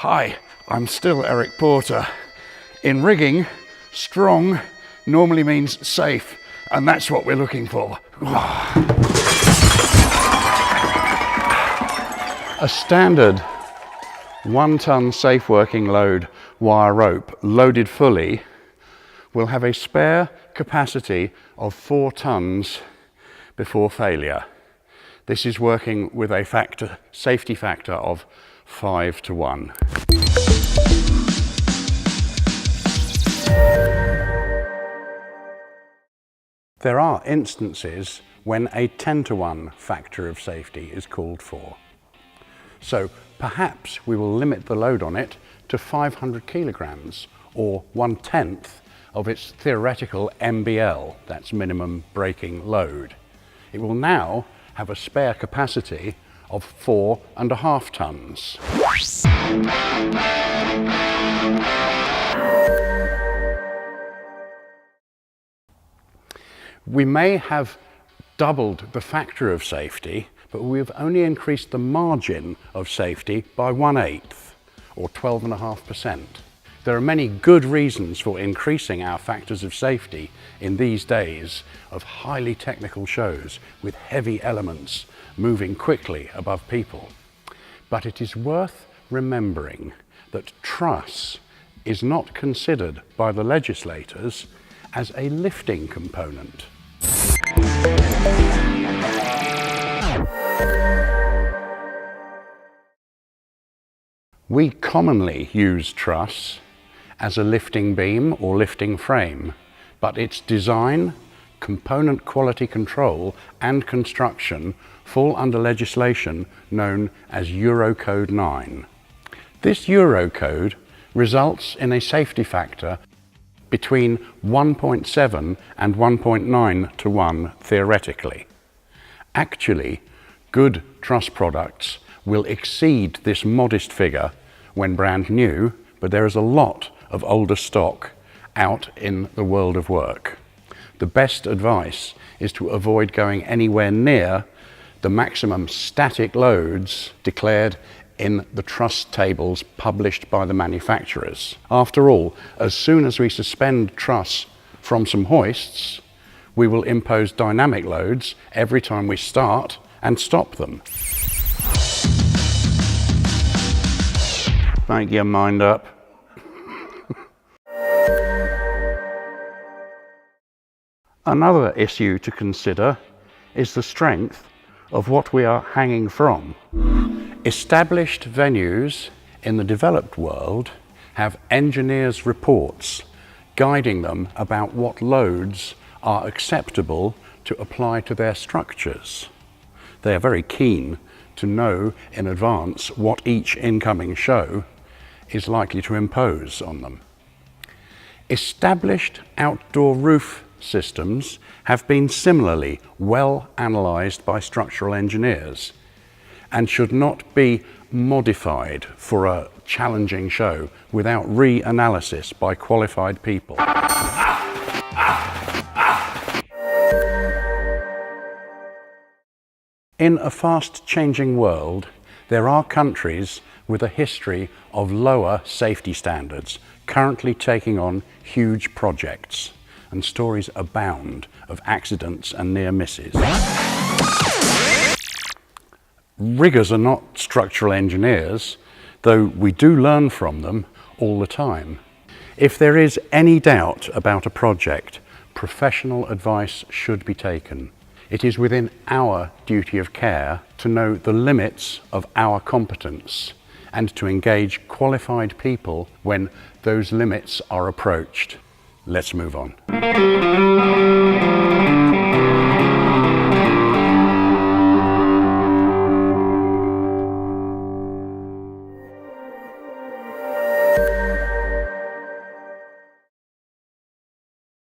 Hi, I'm still Eric Porter. In rigging, strong normally means safe, and that's what we're looking for. A standard 1 ton safe working load wire rope loaded fully will have a spare capacity of 4 tons before failure. This is working with a safety factor of 5 to 1. There are instances when a 10 to 1 factor of safety is called for. So perhaps we will limit the load on it to 500 kilograms, or 1/10 of its theoretical MBL, that's minimum braking load. It will now have a spare capacity of 4.5 tons. We may have doubled the factor of safety, but we've only increased the margin of safety by 1/8, or 12.5%. There are many good reasons for increasing our factors of safety in these days of highly technical shows with heavy elements moving quickly above people. But it is worth remembering that truss is not considered by the legislators as a lifting component. We commonly use truss as a lifting beam or lifting frame, but its design, component quality control and construction fall under legislation known as Eurocode 9. This Eurocode results in a safety factor between 1.7 and 1.9 to 1 theoretically. Actually, good truss products will exceed this modest figure when brand new, but there is a lot of older stock out in the world of work. The best advice is to avoid going anywhere near the maximum static loads declared in the truss tables published by the manufacturers. After all, as soon as we suspend truss from some hoists, we will impose dynamic loads every time we start and stop them. Make your mind up. Another issue to consider is the strength of what we are hanging from. Established venues in the developed world have engineers' reports guiding them about what loads are acceptable to apply to their structures. They are very keen to know in advance what each incoming show is likely to impose on them. Established outdoor roof systems have been similarly well analysed by structural engineers and should not be modified for a challenging show without re-analysis by qualified people. In a fast-changing world, there are countries with a history of lower safety standards currently taking on huge projects, and stories abound of accidents and near misses. Riggers are not structural engineers, though we do learn from them all the time. If there is any doubt about a project, professional advice should be taken. It is within our duty of care to know the limits of our competence and to engage qualified people when those limits are approached. Let's move on.